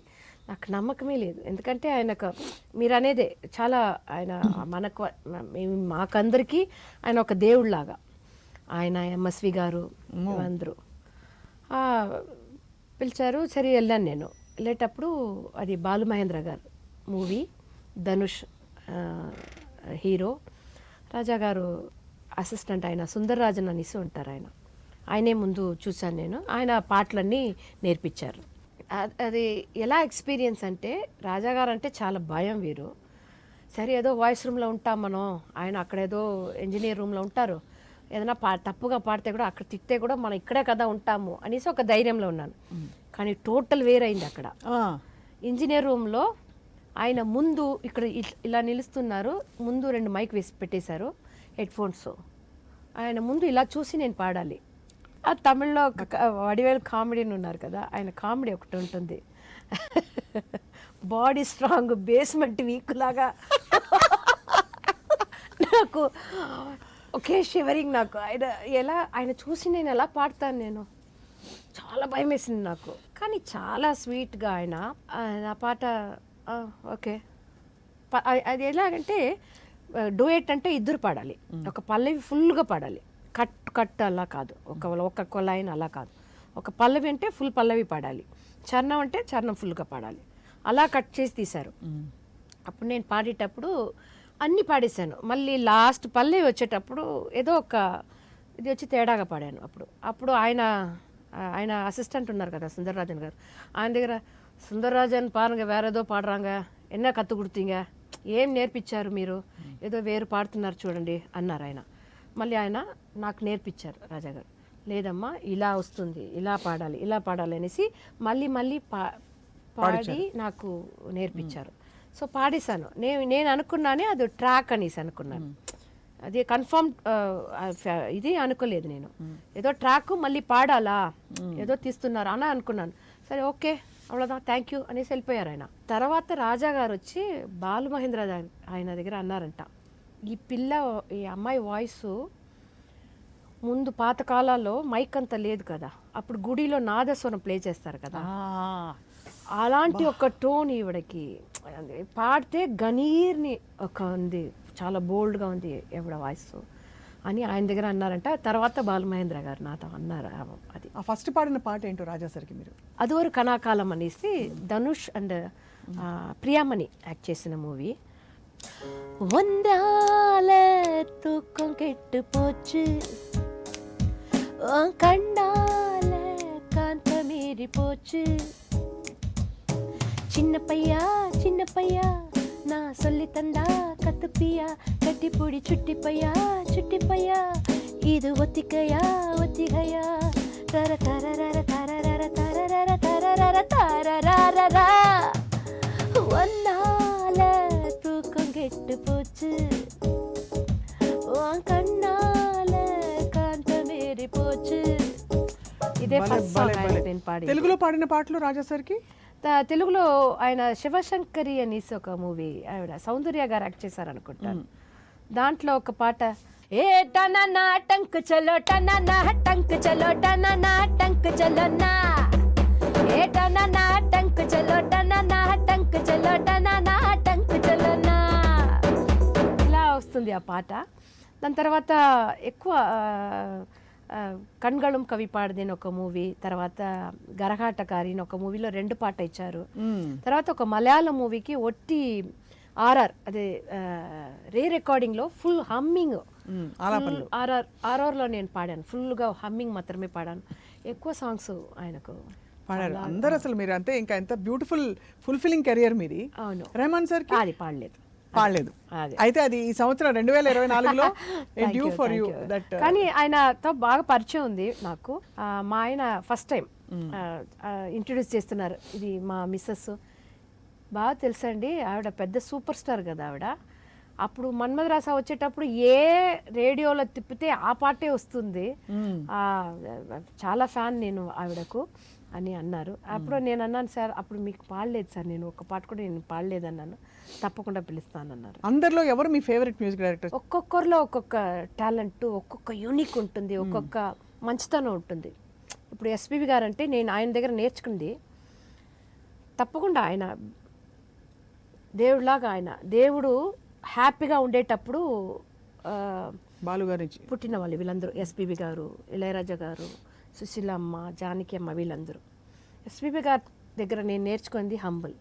నాకు నమ్మకమే లేదు. ఎందుకంటే ఆయనకు మీరు అనేదే చాలా, ఆయన మనకు మాకందరికీ ఆయన ఒక దేవుళ్ళలాగా. ఆయన ఎంఎస్వి గారు అందరూ పిలిచారు. సరే వెళ్ళాను. నేను వెళ్ళేటప్పుడు అది బాలు మహేంద్ర గారు మూవీ, ధనుష్ హీరో, రాజా గారు అసిస్టెంట్, ఆయన సుందర్రాజన్ అనేసి ఉంటారు. ఆయనే ముందు చూశాను నేను. ఆయన పాటలన్నీ నేర్పించారు. అది ఎలా ఎక్స్పీరియన్స్ అంటే, రాజాగారు అంటే చాలా భయం వీరు. సరే ఏదో వాయిస్ రూమ్లో ఉంటాం మనం, ఆయన అక్కడ ఏదో ఇంజనీర్ రూమ్లో ఉంటారు, ఏదైనా తప్పుగా పాడితే కూడా అక్కడ తిట్టే కూడా మనం ఇక్కడే కదా ఉంటాము అనేసి ఒక ధైర్యంలో ఉన్నాను. కానీ టోటల్ వేరైంది. అక్కడ ఇంజనీర్ రూమ్లో ఆయన ముందు ఇక్కడ ఇలా నిలుస్తున్నారు, ముందు 2 మైక్ వేసి పెట్టేశారు, హెడ్ ఫోన్స్. ఆయన ముందు ఇలా చూసి నేను పాడాలి. ఆ తమిళ్లో వడివేలు కామెడీని ఉన్నారు కదా, ఆయన కామెడీ ఒకటి ఉంటుంది, బాడీ స్ట్రాంగ్ బేస్మెంట్ వీక్ లాగా. నాకు ఒకే షివరింగ్. నాకు ఆయన చూసి నేను ఎలా పాడతాను, నేను చాలా భయం వేసింది నాకు. కానీ చాలా స్వీట్గా ఆయన ఆ పాట ఓకే. అది ఎలాగంటే డూయెట్ అంటే ఇద్దరు పాడాలి, ఒక పల్లవి ఫుల్గా పాడాలి, కట్ కట్ అలా కాదు, ఒక్క లైన్ అలా కాదు. ఒక పల్లవి అంటే ఫుల్ పల్లవి పాడాలి, చరణం అంటే చరణం ఫుల్గా పాడాలి, అలా కట్ చేసి తీశారు. అప్పుడు నేను పాడేటప్పుడు అన్నీ పాడేశాను. మళ్ళీ లాస్ట్ పల్లవి వచ్చేటప్పుడు ఏదో ఒక ఇది వచ్చి తేడాగా పాడాను. అప్పుడు ఆయన అసిస్టెంట్ ఉన్నారు కదా సుందరరాజన్ గారు, ఆయన దగ్గర సుందరరాజన్ పారుங்க వేற ఏదో పాడరాంగా ఎన్న కత్తు కుడుతీంగ, ఏం నేర్పించారు మీరు, ఏదో వేరు పాడుతున్నారు చూడండి అన్నారు ఆయన. మళ్ళీ ఆయన నాకు నేర్పించారు రాజాగారు, లేదమ్మా ఇలా వస్తుంది, ఇలా పాడాలి అనేసి మళ్ళీ పాడి నాకు నేర్పించారు. సో పాడేశాను. నేను అనుకున్నానే అది ట్రాక్ అనేసి అనుకున్నాను, అది కన్ఫర్మ్ ఇది అనుకోలేదు నేను. ఏదో ట్రాక్ మళ్ళీ పాడాలా, ఏదో తీస్తున్నారు అని అనుకున్నాను. సరే ఓకే అవ్వదా థ్యాంక్ యూ అనేసి వెళ్ళిపోయారు ఆయన. తర్వాత రాజా గారు వచ్చి బాలు మహేంద్ర ఆయన దగ్గర అన్నారంట, ఈ అమ్మాయి వాయిస్ ముందు పాతకాలాల్లో మైక్ అంత లేదు కదా, అప్పుడు గుడిలో నాదస్వరం ప్లే చేస్తారు కదా, అలాంటి ఒక టోన్ ఈవిడకి పాడితే గనీర్ని ఒక ఉంది, చాలా బోల్డ్గా ఉంది ఎవడ వాయిస్ అని ఆయన దగ్గర అన్నారంట. తర్వాత బాలమహేంద్ర గారు నాతో అన్నారు. అది ఆ ఫస్ట్ పాడిన పాట ఏంటో రాజా సార్కి మీరు? అదివరకు కణాకాలం అనేసి ధనుష్ అండ్ ప్రియామణి యాక్ట్ చేసిన మూవీ. వందాల தூக்கம் கெட்டு போச்சு, கண்டால காந்த மீறி போச்சு, சின்ன பையா நான் சொல்லி தந்தா கத்துப்பியா, கட்டிப்பூடி சுட்டி பையா இது ஒத்திக்கையா தர தரரர தரரர தரரர தரரர தரரர ஒன்னால தூக்கம் கெட்டு போச்சு, கண்ணால காந்த மீறி போச்சு. ఇదే ఫస్ట్ సాంగ్ నేను పాడి. తెలుగులో పాడిన పాటలు రాజా సార్కి? తెలుగులో ఆయన శివశంకరి అనేసి ఒక మూవీ, ఆవిడ సౌందర్య గారు యాక్ట్ చేశారు అనుకుంటాను. దాంట్లో ఒక పాట, ఏ టననా టంక్ చలో టననా టంక్ చలో టననా టంక్ చలో నా, ఏ టననా టంక్ చలో టననా టంక్ చలో టననా టంక్ చలో నా, ఇలా వస్తుంది ఆ పాట. దాని తర్వాత ఎక్కువ కణ్గళం కవి పాడదేని ఒక మూవీ, తర్వాత గరహాటకారి ఒక మూవీలో 2 పాట ఇచ్చారు. తర్వాత ఒక మలయాళం మూవీకి ఒట్టి ఆర్ఆర్, అదే రికార్డింగ్లో ఫుల్ హమ్మింగ్, ఆర్ఆర్లో నేను పాడాను, ఫుల్గా హమ్మింగ్ మాత్రమే పాడాను. ఎక్కువ సాంగ్స్ ఆయనకు పాడారు అందరు. అసలు మీరు అంతే, ఇంకా ఎంత బ్యూటిఫుల్ ఫుల్ఫిల్లింగ్ కెరియర్ మీది. అవును. రెహమాన్ సార్కి అది పాడలేదు. అయితే అది ఈ సంవత్సరం 2024లో డ్యూ ఫర్ యూ దట్. కానీ ఆయనతో బాగా పరిచయం ఉంది నాకు. మా ఆయన ఫస్ట్ టైం ఇంట్రడ్యూస్ చేస్తున్నారు, ఇది మా మిస్సెస్ బాగా తెలుసండి, ఆవిడ పెద్ద సూపర్ స్టార్ కదా ఆవిడ. అప్పుడు మన్మధరాస వచ్చేటప్పుడు ఏ రేడియోలో తిప్పితే ఆ పాటే వస్తుంది, చాలా ఫ్యాన్ నేను ఆవిడకు అని అన్నారు. అప్పుడు నేను అన్నాను, సార్ అప్పుడు మీకు పాడలేదు సార్, నేను ఒక పాట కూడా నేను పాడలేదన్నాను, తప్పకుండా పిలుస్తానన్నారు. అందరిలో ఎవరు మీ ఫేవరెట్ మ్యూజిక్ డైరెక్టర్? ఒక్కొక్కరిలో ఒక్కొక్క టాలెంట్, ఒక్కొక్క యూనిక్ ఉంటుంది, ఒక్కొక్క మంచితనం ఉంటుంది. ఇప్పుడు ఎస్పీబీ గారు అంటే నేను ఆయన దగ్గర నేర్చుకుంది, తప్పకుండా ఆయన దేవుడిలాగా, ఆయన దేవుడు హ్యాపీగా ఉండేటప్పుడు బాలుగారి పుట్టిన వాళ్ళు వీళ్ళందరూ, ఎస్పీబీ గారు, ఇళయరాజా గారు, సుశీలమ్మ, జానకి అమ్మ, వీళ్ళందరూ. ఎస్పీబీ గారి దగ్గర నేను నేర్చుకుంది హంబుల్.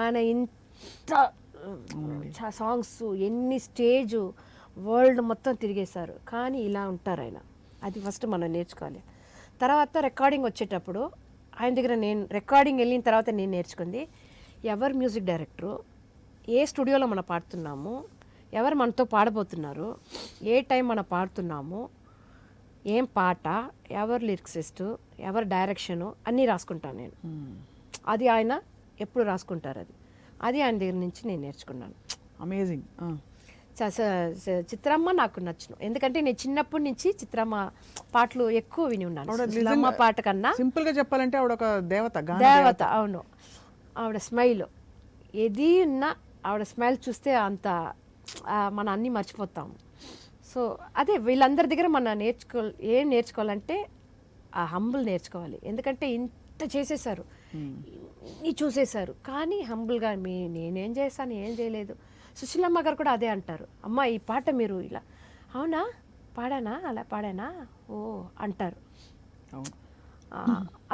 ఆయన ఇంత సాంగ్స్, ఎన్ని స్టేజ్ వరల్డ్ మొత్తం తిరిగేశారు, కానీ ఇలా ఉంటారు ఆయన. అది ఫస్ట్ మనం నేర్చుకోవాలి. తర్వాత రికార్డింగ్ వచ్చేటప్పుడు ఆయన దగ్గర నేను రికార్డింగ్ వెళ్ళిన తర్వాత నేను నేర్చుకుంది, ఎవరు మ్యూజిక్ డైరెక్టరు, ఏ స్టూడియోలో మనం పాడుతున్నాము, ఎవరు మనతో పాడబోతున్నారు, ఏ టైం మనం పాడుతున్నాము, ఏం పాట, ఎవరు లిరిక్సిస్టు, ఎవరు డైరెక్షను అన్నీ రాసుకుంటాను నేను. అది ఆయన ఎప్పుడు రాసుకుంటారు, అది ఆయన దగ్గర నుంచి నేను నేర్చుకున్నాను. అమేజింగ్. చిత్రమ్మ నాకు నచ్చును, ఎందుకంటే నేను చిన్నప్పటి నుంచి చిత్రమ్మ పాటలు ఎక్కువ విని ఉన్నాను. చిత్రమ్మ పాట కన్నా సింపుల్ గా చెప్పాలంటే ఆవిడ ఒక దేవత. అవును. ఆవిడ స్మైల్ ఏది ఉన్నా, ఆవిడ స్మైల్ చూస్తే అంత మనం అన్నీ మర్చిపోతాము. సో అదే వీళ్ళందరి దగ్గర మనం ఏం నేర్చుకోవాలంటే ఆ హంబుల్ నేర్చుకోవాలి. ఎందుకంటే ఇంత చేసేసారు, ఇన్ని చూసేశారు, కానీ హంబుల్గా నేనేం చేశాను, ఏం చేయలేదు. సుశీలమ్మ గారు కూడా అదే అంటారు, అమ్మ ఈ పాట మీరు ఇలా, అవునా పాడానా అలా పాడానా ఓ అంటారు. అవును. ఆ,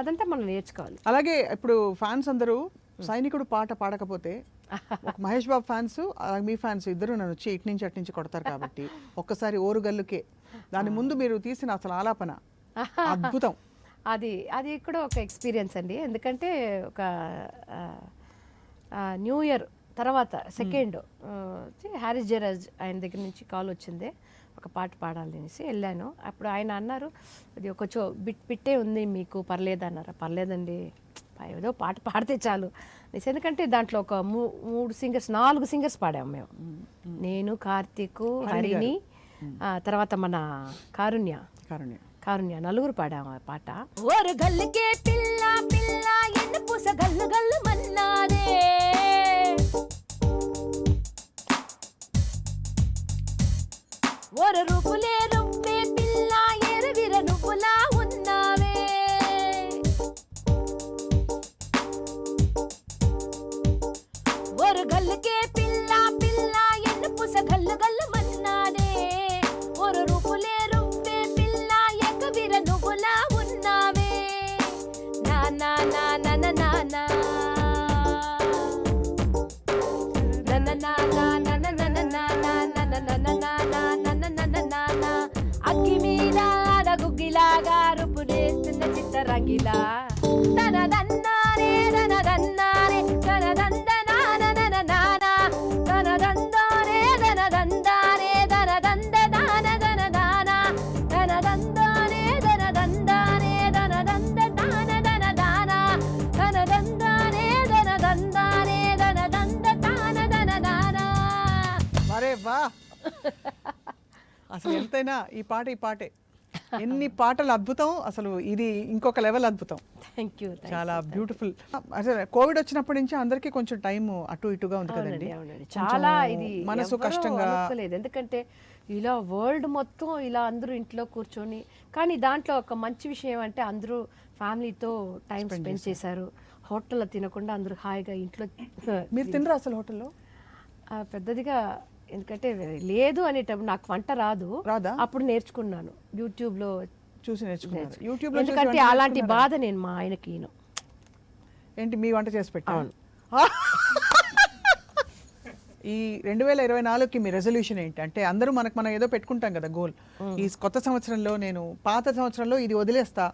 అదంతా మనం నేర్చుకోవాలి. అలాగే ఇప్పుడు ఫ్యాన్స్ అందరూ సైనికుడు పాట పాడకపోతే ఒక మహేష్ బాబు ఫ్యాన్స్ మీ ఫ్యాన్స్ ఇద్దరు నన్ను వచ్చి ఇటు నుంచి అటు నుంచి కొడతారు కాబట్టి ఒక్కసారి ఓరుగల్లుకే దాని ముందు మీరు తీసిన అసలు ఆలాపన అద్భుతం. అది కూడా ఒక ఎక్స్పీరియన్స్ అండి. ఎందుకంటే ఒక న్యూ ఇయర్ తర్వాత సెకండ్ హ్యారిస్ జయరాజ్ ఆయన దగ్గర నుంచి కాల్ వచ్చింది, ఒక పాట పాడాలనేసి వెళ్ళాను. అప్పుడు ఆయన అన్నారు, అది ఒక బిట్టే ఉంది మీకు పర్లేదు అన్నారు. పర్లేదండి, ఏదో పాట పాడితే చాలు. ఎందుకంటే దాంట్లో ఒక 4 సింగర్స్ పాడాము మేము. నేను, కార్తీక్, హరిణి, తర్వాత మన కారుణ్య నలుగురు పాడాము ఆ పాట. ఓరు గల్లుకే పిల్ల పిల్ల ఎన్ను పూస గల్లు గల్లు మన్నాదే, ఓరు రూపులే రుప్పే పిల్ల ఎరువిర నువ్వులా ఉన్నావే, ఓరు గల్లుకే పిల్ల పిల్ల ఎన్ను పూస గల్లు గల్లు మన్నాదే, ఓరు రూపులే రుప్పే పిల్ల ఎగవిర నువ్వులా ఉన్నావే, నా నా నా నా నా నా నా అగ్గి మీద గుగ్గిలాగా రుపునేస్తున్న చిత్తరంగిలా తనదన్నారే తనదన్నారే తనదందనానననానా తనదందారే తనదందారే తనదందనానదనదానా తనదందారే తనదందారే తనదందనానదనదానా తనదందారే తనదందారే తనదందనానదనదానా. అరే వా, అసలు ఎంతైనా ఈ పాటే ఎన్ని పాటలు అద్భుతం. అసలు ఇది ఇంకొక లెవెల్ అద్భుతం. Thank you. చాలా బ్యూటిఫుల్. అసలు కోవిడ్ వచ్చినప్పటి నుంచి అందరికీ కొంచెం టైం అటు ఇటుగా ఉంది కదండి. చాలా ఇది మనసు ఎవ్వరూ కష్టంగా అనుకోలేదు. ఎందుకంటే ఇలా వరల్డ్ మొత్తం ఇలా అందరూ ఇంట్లో కూర్చొని, కానీ దాంట్లో ఒక మంచి విషయం అంటే అందరూ ఫ్యామిలీతో టైం స్పెండ్ చేశారు. హోటల్లో తినకుండా అందరూ హాయిగా ఇంట్లో. మీరు తినరా అసలు హోటల్లో? పెద్దదిగా ఎందుకంటే లేదు అనేటప్పుడు నాకు వంట రాదా, అప్పుడు నేర్చుకున్నాను యూట్యూబ్లో చూసి నేర్చుకున్నారు. యూట్యూబ్లో ఎందుకంటే అలాంటి బాధ నేను మా ఆయనకి ఏంటి మీ వంట చేసి పెట్టాను. ఈ 2024కి మీ రెజల్యూషన్ ఏంటి? అంటే అందరూ మనం ఏదో పెట్టుకుంటాం కదా గోల్. ఈ కొత్త సంవత్సరంలో నేను పాత సంవత్సరంలో ఇది వదిలేస్తా,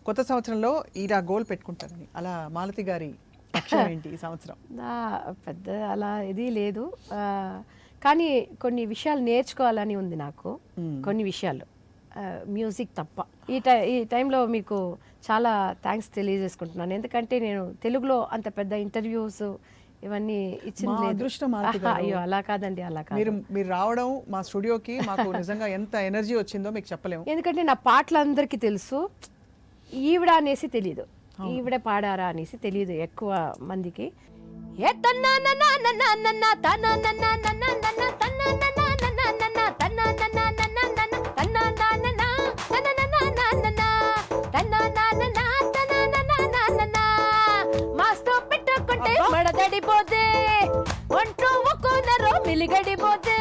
కొత్త సంవత్సరంలో ఇలా గోల్ పెట్టుకుంటారని. అలా మాలతి గారి లక్ష్యం ఏంటి ఈ సంవత్సరం? పెద్ద అలా ఇది లేదు, కానీ కొన్ని విషయాలు నేర్చుకోవాలని ఉంది నాకు. కొన్ని విషయాలు మ్యూజిక్ తప్ప. ఈ టైంలో మీకు చాలా థ్యాంక్స్ తెలియజేసుకుంటున్నాను. ఎందుకంటే నేను తెలుగులో అంత పెద్ద ఇంటర్వ్యూస్ ఇవన్నీ ఇచ్చింది లేదు. అదృష్టం మాలతి గారు. అయ్యో అలా కాదండి, అలా కాదు. మీరు రావడం మా స్టూడియోకి మాకు నిజంగా ఎంత ఎనర్జీ వచ్చిందో మీకు చెప్పలేము. ఎందుకంటే నా పాటలు అందరికీ తెలుసు, ఈవిడ అనేసి తెలియదు, ఈవిడ పాడారా అనేసి తెలియదు ఎక్కువ మందికి. ఏ తన్నాననాననాననా తన్నాననాననాననా తన్నాననాననాననా తన్నాననాననాననా తన్నాననాననా తన్నాననాననా తన్నాననాననా తన్నాననాననా మాస్తో పెట్టుకుంటే మడదడిపోతే ఒంట్లో ఒక్కోనరో మిలిగడిపోతే